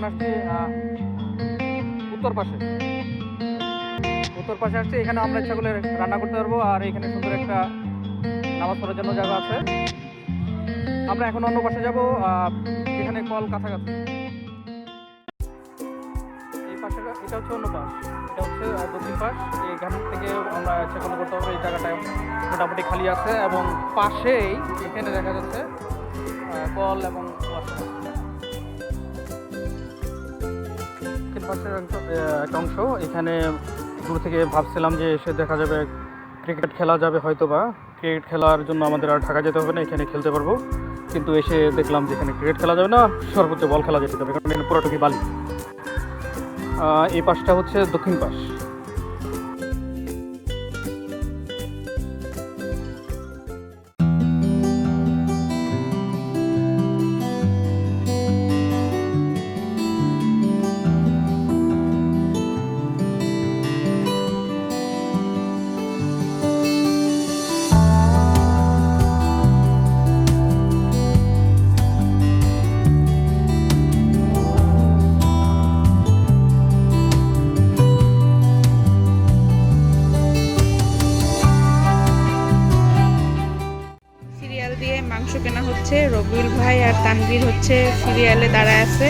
আসছি উত্তর পাশে। উত্তর পাশে আসছি, এখানে আমরা ইচ্ছা করলে রান্না করতে পারবো, আর এখানে সুন্দর একটা নামাজ পড়ার জন্য জায়গা আছে। আমরা এখন অন্য পাশে যাবো, যেখানে কল কাছাকাছি। এই পাশে এটা হচ্ছে অন্য পাশ, এটা হচ্ছে দক্ষিণ পাশ। এখান থেকে আমরা ইচ্ছা করলে করতে পারবো। এই জায়গাটা মোটামুটি খালি আছে এবং পাশেই এখানে দেখা যাচ্ছে কল এবং দক্ষিণ পাশের একটা অংশ। এখানে দূর থেকে ভাবছিলাম যে এসে দেখা যাবে ক্রিকেট খেলা যাবে, হয়তো বা ক্রিকেট খেলার জন্য আমাদের আর ঢাকা যেতে হবে না, এখানে খেলতে পারবো। কিন্তু এসে দেখলাম যে এখানে ক্রিকেট খেলা যাবে না, সর্বোচ্চ বল খেলা যেতে হবে, কারণ এখানে পুরোটুকি বালি। এই পাশটা হচ্ছে দক্ষিণ পাশ। মাংস কেনা হচ্ছে। রবিউল ভাই আর তানভীর হচ্ছে সিরিয়ালে দাঁড়ায় আছে।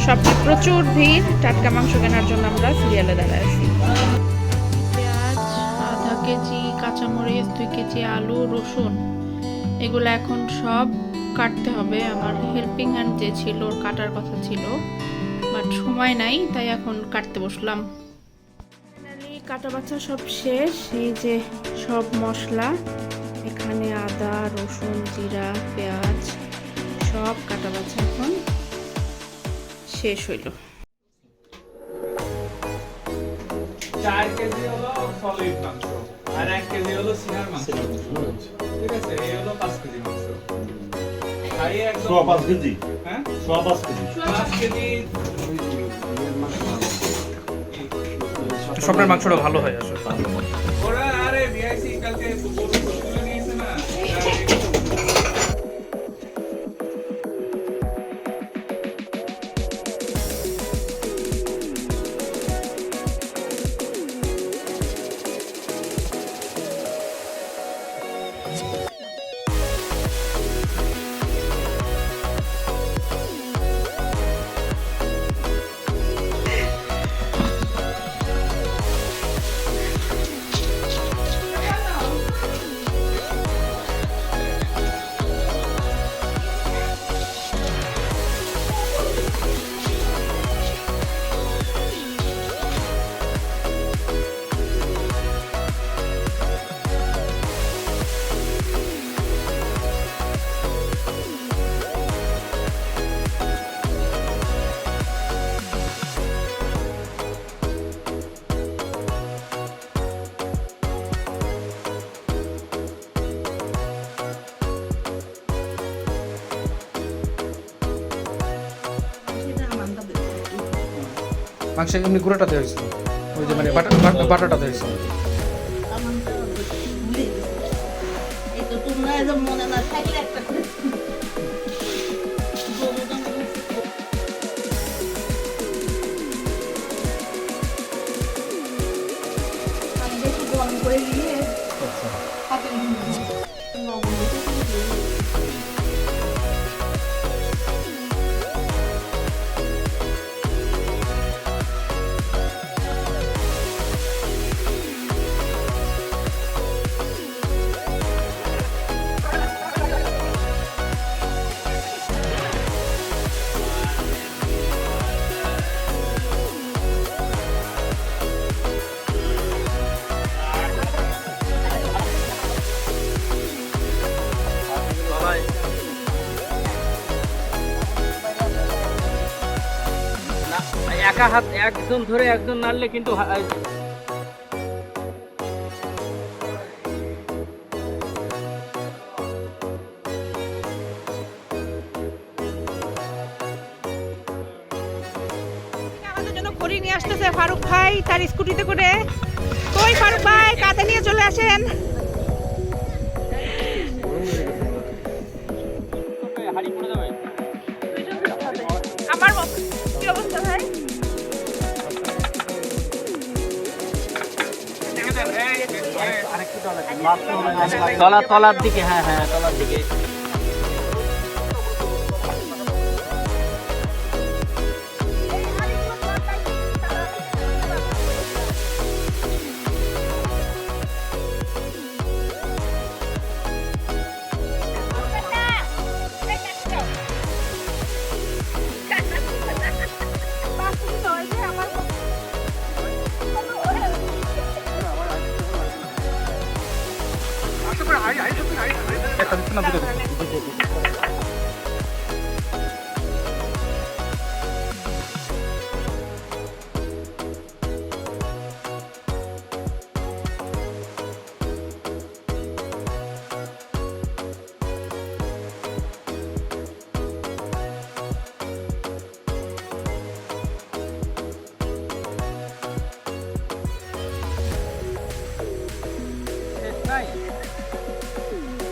সবচেয়ে প্রচুর ভিড় টাটকা মাংস কেনার জন্য। আমরা সিরিয়ালে দাঁড়ায় আছি। পেঁয়াজ আধা কেজি, কাঁচামরিচ 2 কেজি, আলু, রসুন, এগুলো এখন সব কাটতে হবে। আমার হেল্পিং হ্যান্ড যে ছিল ওর কাটার কথা ছিল, বাট সময় নাই, তাই এখন কাটতে বসলাম। ফাইনালি কাটা বাছা সব শেষ। এই যে সব মশলা, এখানে আদা, রসুন, জিরা, পেঁয়াজ সব কাটা বাছা এখন শেষ হইল। 4 কেজি হলো সলিড মাংস আর 1 কেজি হলো সিনার মাংস। ঠিক আছে, এই হলো 5 কেজি মাংস। খাই একদম 5 কেজি। হ্যাঁ 5 কেজি। 5 কেজি। স্বপ্নের মাংসটা ভালো হয় আসলে। ওরা আরে ভিআইসি কালকে গরু তুলে নিয়েছে না। মাংস এমনি গুঁড়াটা দেওয়া হয়েছিল, ওই যে মানে বাটাটা দেওয়া হয়েছিল। মনে না থাকলে একটা গরম করে নিয়ে হাতে লবণ একা হাত একজন ধরে একজন নাড়লে কিন্তু আমাদের জন্য খড়ি নিয়ে আসতেছে ফারুক ভাই তার স্কুটিতে করে। কই ফারুক ভাই, কাঁধে নিয়ে চলে আসেন। আমার অবস্থা ভাই? তলার দিকে, হ্যাঁ হ্যাঁ তলার দিকে। একটা দিচ্ছি না দুটো দিচ্ছি?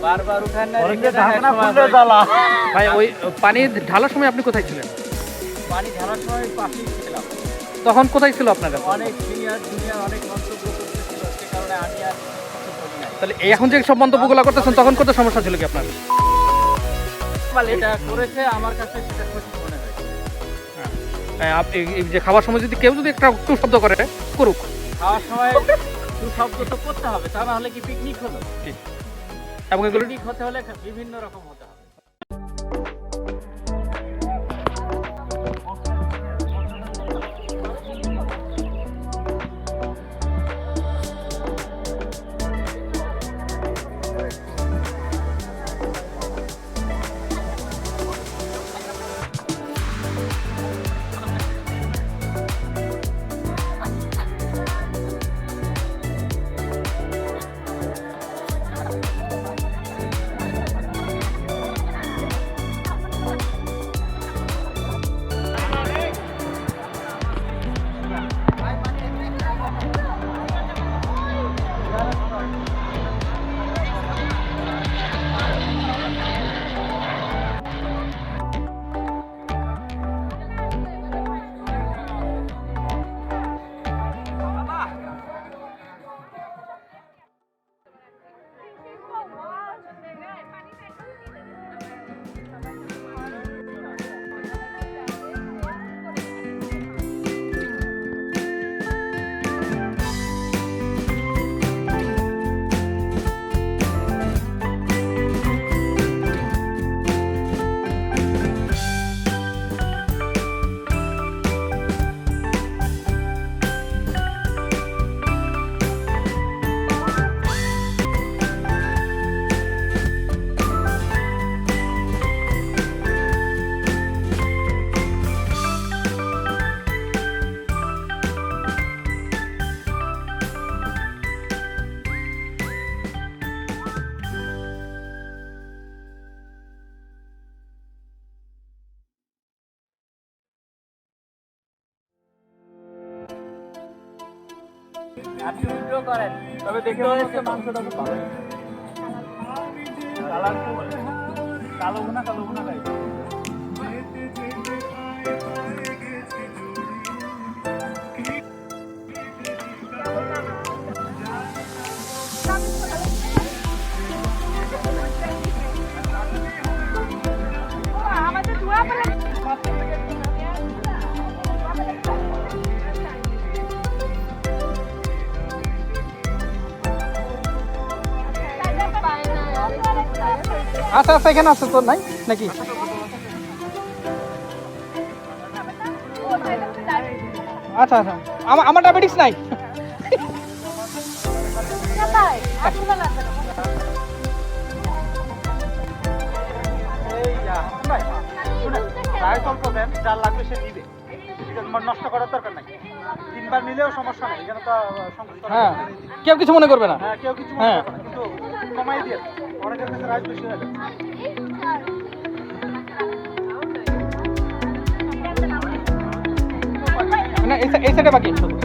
বারবার উঠান না, ভাই ওই পানি ঢালার সময় আপনি কোথায় ছিলেন? পানি ঢালার সময় পাশেই ছিলাম। তখন কোথায় ছিল আপনারা? অনেক সিনিয়র জুনিয়র অনেক মন্তব্য করতেছিল, সে কারণে আমি আর কিছু করি নাই। তাহলে এখন যে সব মন্তব্যগুলো করতেছেন তখন কত সমস্যা ছিল কি আপনার? এটা করেছে আমার কাছে সেটা সঠিক মনে হয়েছে। আপনি এই যে খাবার সময় যদি কেউ যদি একটা একটু শব্দ করে করুক, খাওয়ার সময় দু শব্দ তো করতে হবে, তা না হলে কি পিকনিক হলো? এবং এগুলো পিকনিক হতে হলে বিভিন্ন রকম হতে হবে। আপনি উইথড্র করেন, তবে দেখে মনে হচ্ছে মাংসটা খুব ভালো। কালার কালো ভুনা খাই। আচ্ছা আচ্ছা, এখানে আছে তো নাই নাকি? আচ্ছা আচ্ছা, আমার ডায়াবেটিস নাই। যার লাগবে সে নিবে, নষ্ট করার দরকার নাই। 3 বার নিলেও সমস্যা নেই, এখানে তো হ্যাঁ, কেউ কিছু মনে করবে না। হ্যাঁ কেউ কিছু মনে করবে না, কিন্তু কমাই দিয়ে অনেকের কাছে রাইস বেশি হয়ে যাচ্ছে। না এই সাইডে বাকি শুধু।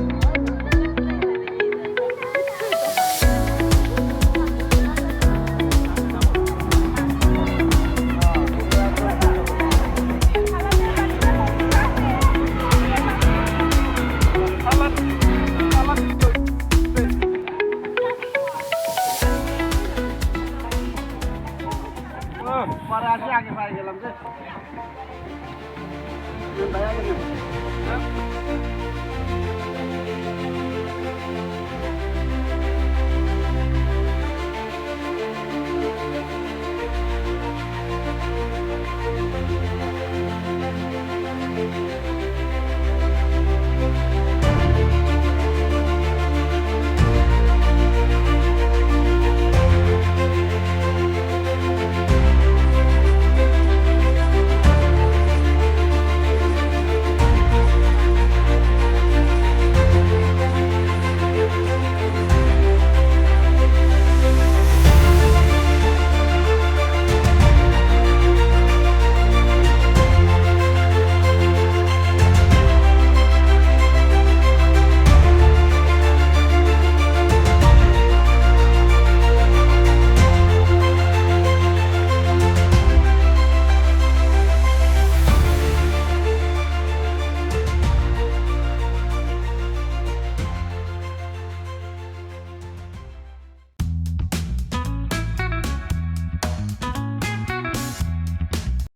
আগে পাই গেলাম যে ভাই আগে নেন।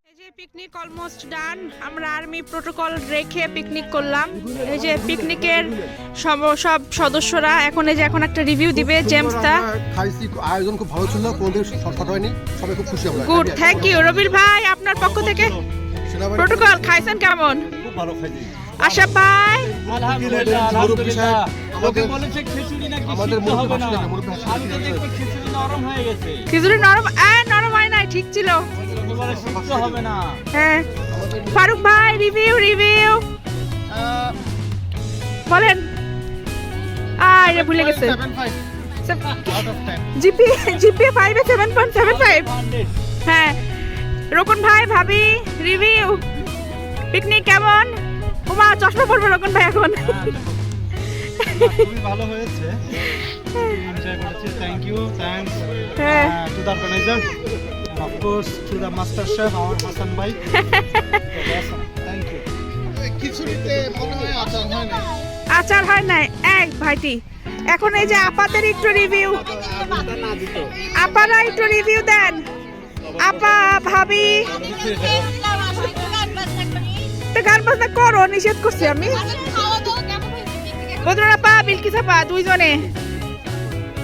এই যে পিকনিক অলমোস্ট ডান। আমরা আর্মি প্রোটোকল রেখে পিকনিক করলাম। এই যে পিকনিকের সব সদস্যরা এখন এই যে এখন একটা রিভিউ দিবে জেমস দা। খাইছি, আয়োজন খুব ভালো ছিল, কোনদিন শর্ট হয়নি, সবাই খুব খুশি আমরা। গুড, থ্যাংক ইউ রবির ভাই, আপনার পক্ষ থেকে সেনাবাহিনী প্রোটোকল খাইছেন কেমন? খুব ভালো খাইছি। আশা ভাই মুরব্বী সাহেব লোকে আমাদের বলেছে খিচুড়ি নাকি আমাদের সিদ্ধ হবে না। মুরব্বী আমি তো দেখছি খিচুড়ি নরম হয়ে গেছে। খিচুড়ি নরম হয় নাই, ঠিক ছিল। একেবারে সিদ্ধ হবে না। হ্যাঁ ফারুক ভাই রিভিউ বলেন। আরে ভুলে গেছে। জিপি 5 এ 7.75। হ্যাঁ রোকন ভাই ভাবি রিভিউ পিকনিক কেমন? ওমা চশমা পরবে রোকন ভাই এখন। খুবই ভালো হয়েছে, এনজয় করেছি। থ্যাংক ইউ, থ্যাঙ্কস হ্যাঁ to the organiser and of course to the master chef our Hasan bhai. Thank you. খিচুড়িতে মনে হয় আচার হয় না। আচার হয় নাই এক ভাইটি। এখন এই যে আপাদের একটু রিভিউ, আপারা একটু রিভিউ দেন। আপা ভাবি তো গান বাজনা করো, নিষেধ করছি আমি। বদরুল আপা বিলকিস আপা দুইজনে,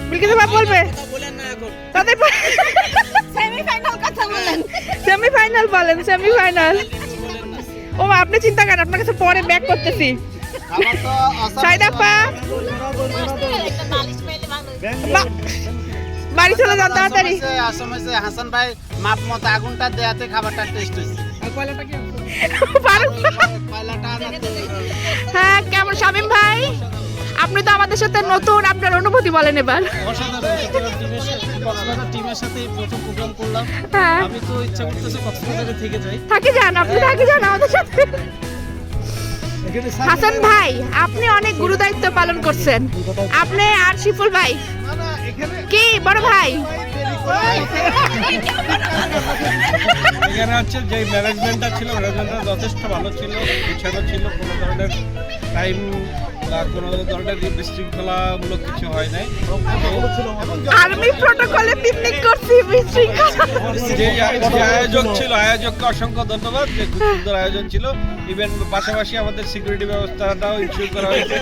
বিলকিস আপা বলবে তাদের সেমিফাইনাল বলেন, সেমিফাইনাল। ও আপনি চিন্তা করেন, আপনার কাছে পরে ব্যাক করতেছি। সাইদ আপা বাড়ি চলে যান তাড়াতাড়ি। আসামে হাসান ভাই মাপ মতো আগুনটা দেয়াতে খাবারটা টেস্ট হয়েছে। হ্যাঁ কেমন শামীম ভাই? আপনি তো আমাদের সাথে নতুন, আপনার অনুভূতি বলেন এবার। কক্সবাজার টিমের সাথে প্রথম প্রোগ্রাম করলাম। হ্যাঁ আমি তো ইচ্ছা করতেছে কক্সবাজারে থেকে যাই। থাকি যান, আপনি থাকি যান আমাদের সাথে। হাসান ভাই আপনি অনেক গুরুদায়িত্ব পালন করছেন, আপনি আর শিফুল ভাই কি বড় ভাই। এখানে হচ্ছে যে ম্যানেজমেন্টটা ছিল, ম্যানেজমেন্টটা যথেষ্ট ভালো ছিল, গুছানো ছিল, কোনো ধরনের টাইম বা কোনো ধরনের বিশৃঙ্খলামূলক কিছু হয় নাই। আর্মি প্রোটোকলে পিকনিক করছি, বিশৃঙ্খলা। যে আয়োজক ছিল, আয়োজককে অসংখ্য ধন্যবাদ, যে খুব সুন্দর আয়োজন ছিল। ইভেন পাশাপাশি আমাদের সিকিউরিটি ব্যবস্থাটাও ইনশিওর করা হয়েছে।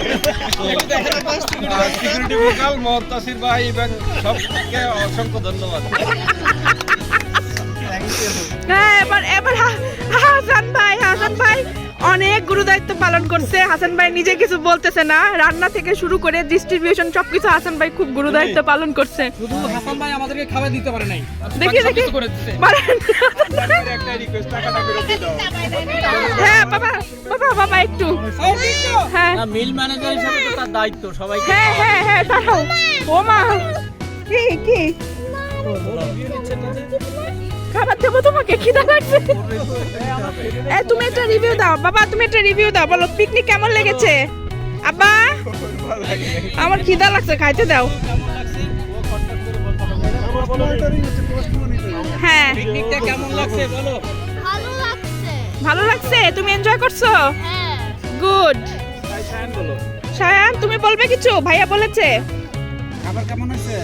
সিকিউরিটি ভোকাল মোহতাসির ভাই এবং সবকে অসংখ্য ধন্যবাদ। হ্যাঁ এবার হাসান ভাই অনেক গুরুদায়িত্ব পালন করছে। হাসান ভাই নিজে কিছু বলতেছে না, রান্না থেকে শুরু করে ডিস্ট্রিবিউশন সবকিছু হাসান ভাই খুব গুরুদায়িত্ব পালন করছে। শুধু হাসান ভাই আমাদেরকে খাবার দিতে পারে নাই, দেখি বলেন। একটা রিকোয়েস্ট, টাকাটা ফেরত দিয়ে দাও। হ্যাঁ বাবা একটু হ্যাঁ মিল ম্যানেজার হিসেবে তো তার দায়িত্ব সবাই। হ্যাঁ পাঠাও। ও মা কি খাবার দেবো তোমাকে, খিদা লাগছে। তুমি একটা রিভিউ দাও বাবা, তুমি একটা রিভিউ দাও, বলো পিকনিক কেমন লেগেছে? আব্বা আমার খিদা লাগছে, খাইতে দাও। হ্যাঁ পিকনিকটা কেমন লাগছে বলো? ভালো লাগছে, তুমি এনজয় করছো? হ্যাঁ গুড। সায়ান বলো। সায়ান তুমি বলবে কিছু? ভাইয়া বলেছে খাবার কেমন হয়েছে?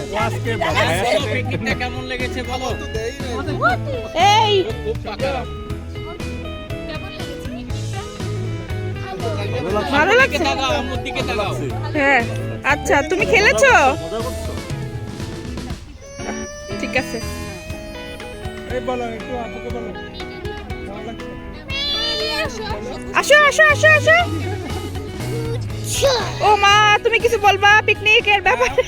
পিকনিকটা কেমন লেগেছে বলো? এই ভালো লাগছে? তাকাও, আমার দিকে তাকাও। হ্যাঁ আচ্ছা, তুমি খেলেছো? ঠিক আছে। আসো আসো আসো আসো। ও মা, তুমি কিছু বলবা পিকনিকের ব্যাপারে?